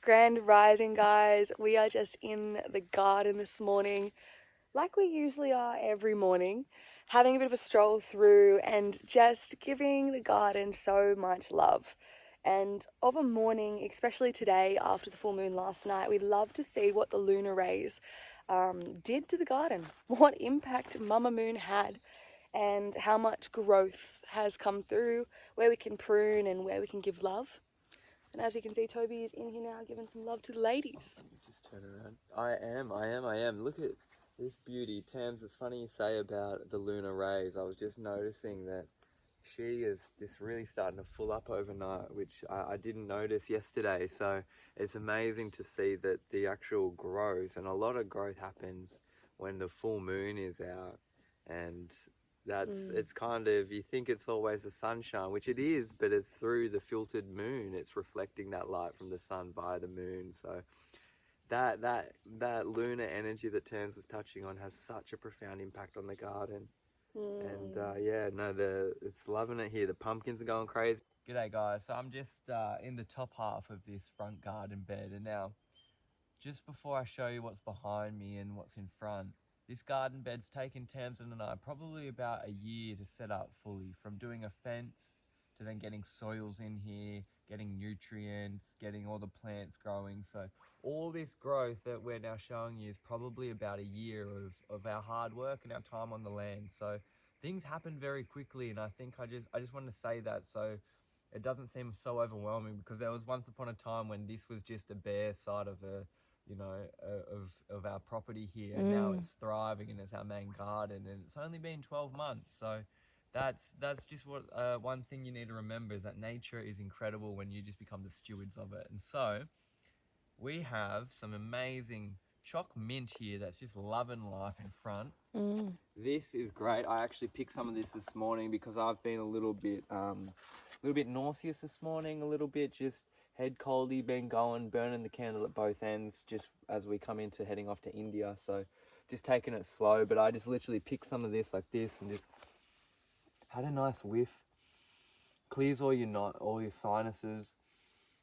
Grand rising, guys. We are just in the garden this morning, like we usually are every morning, having a bit of a stroll through and just giving the garden so much love. And of a morning, especially today after the full moon last night, we love to see what the lunar rays did to the garden, what impact Mama Moon had, and how much growth has come through, where we can prune and where we can give love. And as you can see, Toby is in here now giving some love to the ladies. Just turn around. I am. Look at this beauty. Tams, it's funny you say about the lunar rays. I was just noticing that she is just really starting to full up overnight, which I didn't notice yesterday. So it's amazing to see that the actual growth, and a lot of growth happens when the full moon is out. And it's kind of, you think it's always the sunshine, which it is, but it's through the filtered moon. It's reflecting that light from the sun via the moon. So that lunar energy that Terms was touching on has such a profound impact on the garden. And it's loving it here. The pumpkins are going crazy. G'day guys, so I'm just in the top half of this front garden bed, and now just before I show you what's behind me and what's in front, this garden bed's taken Tamsin and I probably about a year to set up fully, from doing a fence to then getting soils in here, getting nutrients, getting all the plants growing. So all this growth that we're now showing you is probably about a year of our hard work and our time on the land. So things happen very quickly, and I think I just wanted to say that so it doesn't seem so overwhelming, because there was once upon a time when this was just a bare side of our property here, and now it's thriving and it's our main garden, and it's only been 12 months. So that's just what one thing you need to remember, is that nature is incredible when you just become the stewards of it. And so we have some amazing choc mint here that's just loving life in front. This is great. I actually picked some of this morning because I've been a little bit nauseous this morning, a little bit just head coldy, been going, burning the candle at both ends just as we come into heading off to India. So just taking it slow, but I just literally picked some of this like this and just had a nice whiff. Clears all your sinuses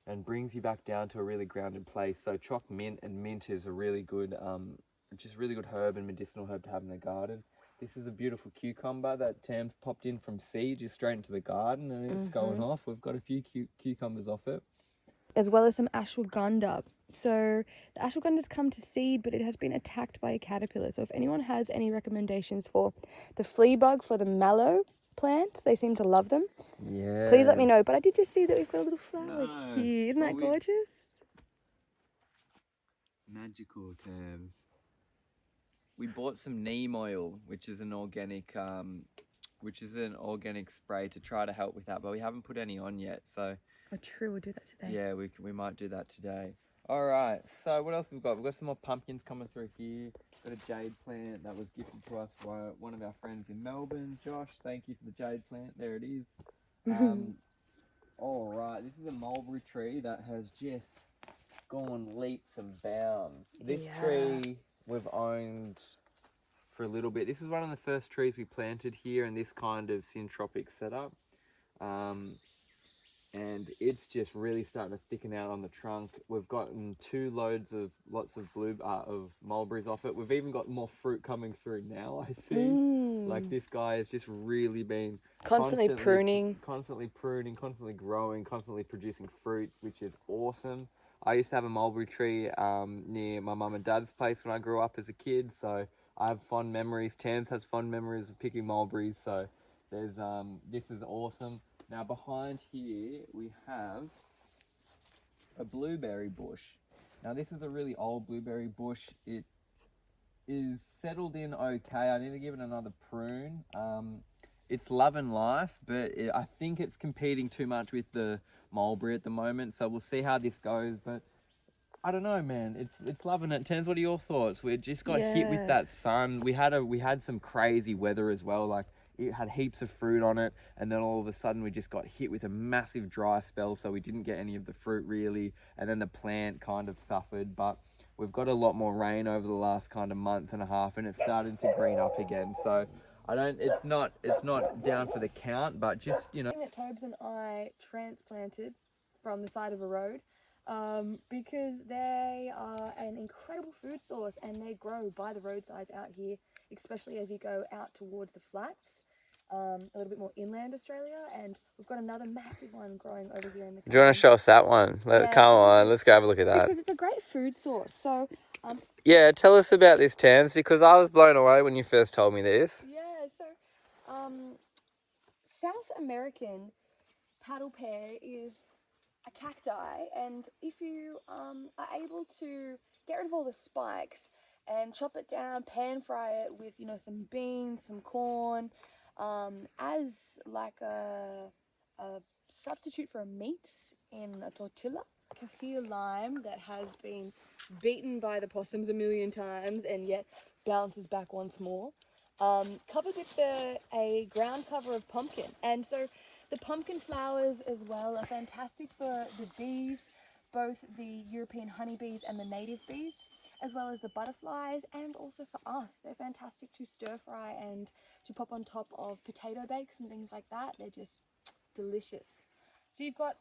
and brings you back down to a really grounded place. So choc mint and mint is a really good, just really good herb and medicinal herb to have in the garden. This is a beautiful cucumber that Tam's popped in from seed just straight into the garden, and it's going off. We've got a few cucumbers off it. As well as some ashwagandha. So the ashwaganda's come to seed, but it has been attacked by a caterpillar. So if anyone has any recommendations for the flea bug for the mallow plants, they seem to love them. Yeah. Please let me know. But I did just see that we've got a little flower here. Isn't that gorgeous? Magical Terms. We bought some neem oil, which is an organic spray to try to help with that, but we haven't put any on yet. So Oh, true. We'll do that today. yeah, we might do that today. All right. So what else we've got? We've got some more pumpkins coming through here. Got a jade plant that was gifted to us by one of our friends in Melbourne. Josh, thank you for the jade plant. There it is. All right. This is a mulberry tree that has just gone leaps and bounds. This tree we've owned for a little bit. This is one of the first trees we planted here in this kind of syntropic setup. And it's just really starting to thicken out on the trunk. We've gotten lots of mulberries off it. We've even got more fruit coming through now, I see. Like this guy has just really been constantly pruning, constantly growing, constantly producing fruit, which is awesome. I used to have a mulberry tree near my mum and dad's place when I grew up as a kid, so I have fond memories. Tams has fond memories of picking mulberries, so there's this is awesome. Now behind here we have a blueberry bush. Now this is a really old blueberry bush. It is settled in okay. I need to give it another prune. It's loving life, but I think it's competing too much with the mulberry at the moment. So we'll see how this goes. But I don't know, man. It's loving it. Tens, what are your thoughts? We just got hit with that sun. We had some crazy weather as well. Like it had heaps of fruit on it, and then all of a sudden we just got hit with a massive dry spell, so we didn't get any of the fruit really, and then the plant kind of suffered. But we've got a lot more rain over the last kind of month and a half, and it's starting to green up again. So it's not down for the count, but just, you know. That Tobes and I transplanted from the side of a road. because they are an incredible food source and they grow by the roadsides out here, especially as you go out towards the flats, a little bit more inland Australia. And we've got another massive one growing over here in the Do you want to show us that one? Come on, let's go have a look at that. Because it's a great food source. So, yeah, tell us about this, Tams, because I was blown away when you first told me this. yeah, so South American paddle pear is a cacti, and if you are able to get rid of all the spikes and chop it down, pan fry it with some beans, some corn, as like a substitute for a meat in a tortilla, kaffir lime that has been beaten by the possums a million times and yet bounces back once more, covered with a ground cover of pumpkin. And so the pumpkin flowers as well are fantastic for the bees, both the European honeybees and the native bees, as well as the butterflies, and also for us. They're fantastic to stir fry and to pop on top of potato bakes and things like that. They're just delicious. So you've got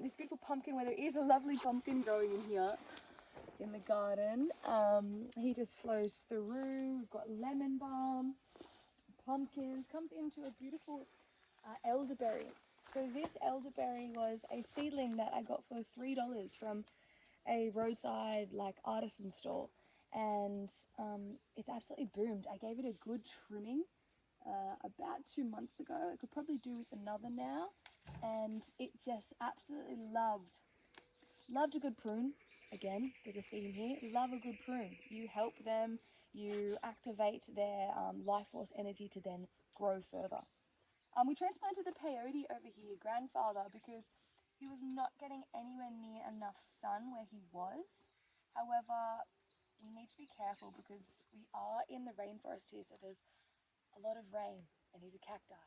this beautiful pumpkin, where there is a lovely pumpkin growing in here in the garden. He just flows through. We've got lemon balm, pumpkins, comes into a beautiful elderberry. So this elderberry was a seedling that I got for $3 from a roadside artisan stall, and it's absolutely boomed. I gave it a good trimming about 2 months ago. I could probably do with another now, and it just absolutely loved a good prune. Again, there's a theme here. Love a good prune. You help them, you activate their life force energy to then grow further. We transplanted the peyote over here, grandfather, because he was not getting anywhere near enough sun where he was. However, we need to be careful because we are in the rainforest here, so there's a lot of rain, and he's a cacti.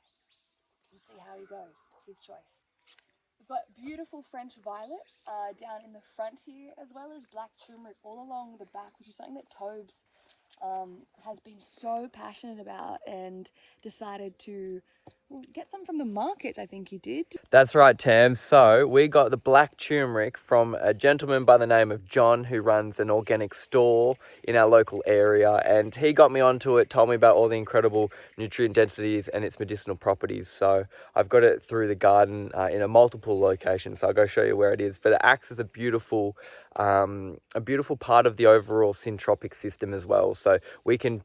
We'll see how he goes. It's his choice. We've got beautiful French violet down in the front here, as well as black turmeric all along the back, which is something that Toby's has been so passionate about and decided to get some from the market, I think he did. That's right, Tam. So we got the black turmeric from a gentleman by the name of John, who runs an organic store in our local area, and he got me onto it, told me about all the incredible nutrient densities and its medicinal properties. So I've got it through the garden in a multiple location, so I'll go show you where it is. But it acts as a beautiful part of the overall syntropic system as well. So we can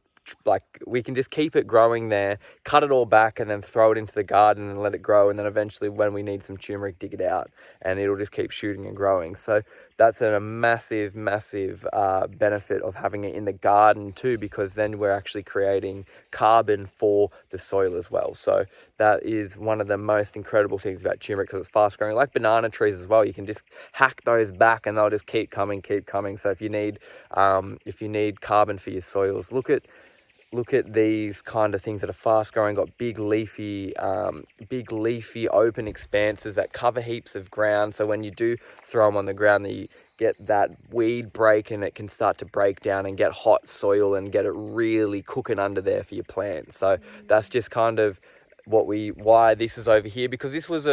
just keep it growing there, cut it all back, and then throw it into the garden and let it grow. And then eventually, when we need some turmeric, dig it out, and it'll just keep shooting and growing. So that's a massive benefit of having it in the garden too, because then we're actually creating carbon for the soil as well. So that is one of the most incredible things about turmeric, because it's fast growing, like banana trees as well. You can just hack those back and they'll just keep coming. So if you need carbon for your soils, look at these kind of things that are fast growing, got big leafy open expanses that cover heaps of ground. So when you do throw them on the ground, you get that weed break, and it can start to break down and get hot soil and get it really cooking under there for your plant. So that's just kind of why this is over here, because this was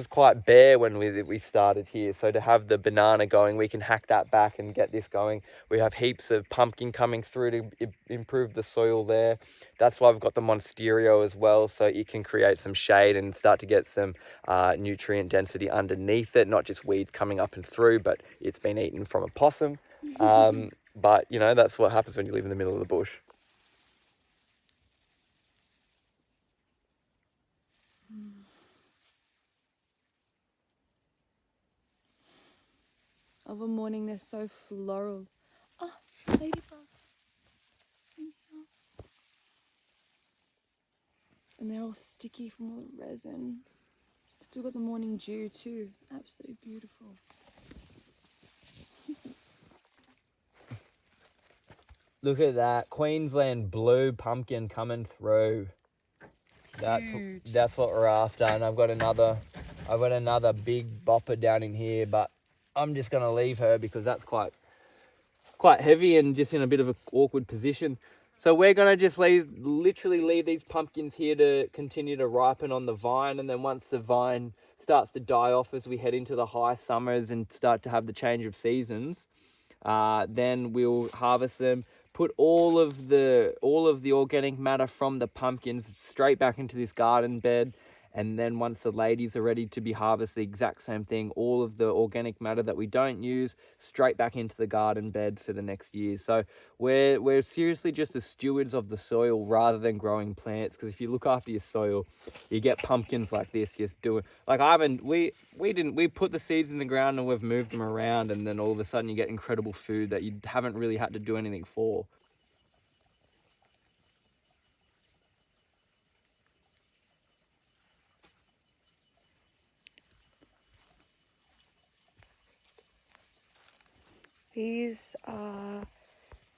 quite bare when we started here. So to have the banana going, we can hack that back and get this going. We have heaps of pumpkin coming through to improve the soil there. That's why we've got the monsterio as well, so it can create some shade and start to get some nutrient density underneath it, not just weeds coming up and through, but it's been eaten from a possum. But that's what happens when you live in the middle of the bush. Of a morning, they're so floral. Oh, ladybug. And they're all sticky from all the resin. Still got the morning dew too. Absolutely beautiful. Look at that Queensland blue pumpkin coming through. That's what we're after. And I've got another big bopper down in here, but I'm just gonna leave her because that's quite heavy and just in a bit of an awkward position. So we're gonna just literally leave these pumpkins here to continue to ripen on the vine, and then once the vine starts to die off as we head into the high summers and start to have the change of seasons, then we'll harvest them, put all of the organic matter from the pumpkins straight back into this garden bed. And then once the ladies are ready to be harvested, the exact same thing, all of the organic matter that we don't use straight back into the garden bed for the next year. So we're seriously just the stewards of the soil rather than growing plants, because if you look after your soil, you get pumpkins like this. Just doing like we put the seeds in the ground and we've moved them around, and then all of a sudden you get incredible food that you haven't really had to do anything for. These are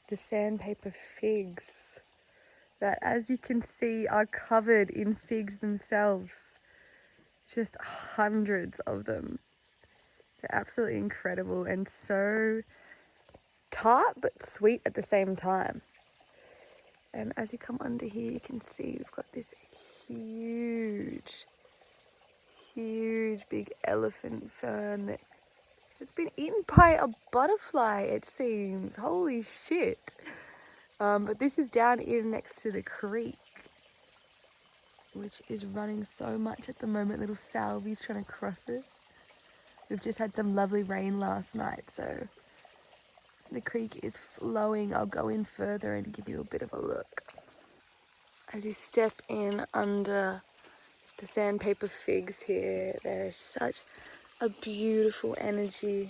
the sandpaper figs that, as you can see, are covered in figs themselves. Just hundreds of them. They're absolutely incredible and so tart but sweet at the same time. And as you come under here, you can see we've got this huge big elephant fern that has been eaten by a butterfly, it seems. Holy shit. But this is down in next to the creek, which is running so much at the moment. Little Salvy's trying to cross it. We've just had some lovely rain last night, so the creek is flowing. I'll go in further and give you a bit of a look. As you step in under the sandpaper figs here, there is such a beautiful energy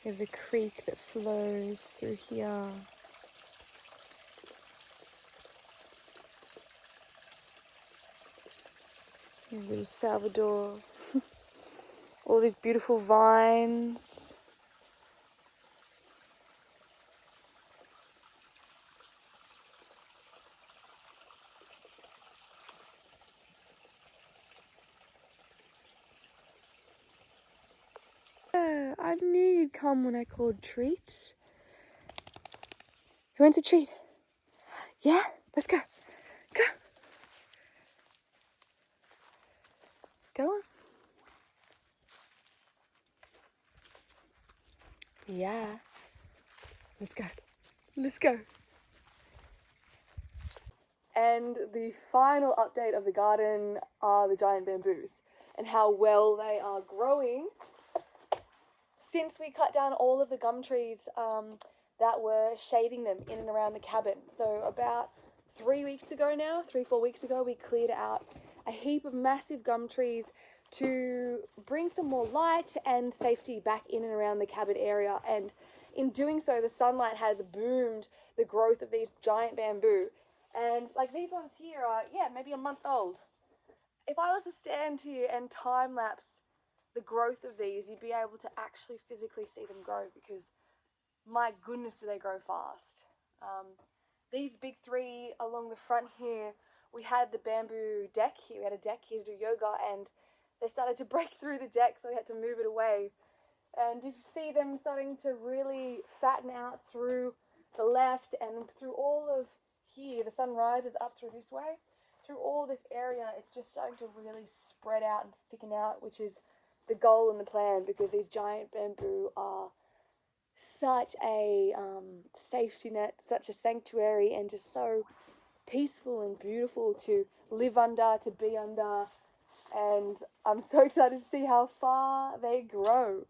of the creek that flows through here. Little Salvador. All these beautiful vines. Yeah, I knew you'd come when I called treat. Who wants a treat? Yeah, let's go. Go. Go on. Yeah. Let's go. Let's go. And the final update of the garden are the giant bamboos and how well they are growing since we cut down all of the gum trees that were shading them in and around the cabin. So about 3 weeks ago now, 3-4 weeks ago, we cleared out a heap of massive gum trees to bring some more light and safety back in and around the cabin area. And in doing so, the sunlight has boomed the growth of these giant bamboo. And like these ones here are, maybe a month old. If I was to stand here and time lapse the growth of these, you'd be able to actually physically see them grow, because my goodness do they grow fast. These big three along the front here, we had the bamboo deck here. We had a deck here to do yoga, and they started to break through the deck, so we had to move it away. And you see them starting to really fatten out through the left and through all of here. The sun rises up through this way. Through all this area, it's just starting to really spread out and thicken out, which is the goal and the plan, because these giant bamboo are such a safety net, such a sanctuary, and just so peaceful and beautiful to live under, to be under. And I'm so excited to see how far they grow.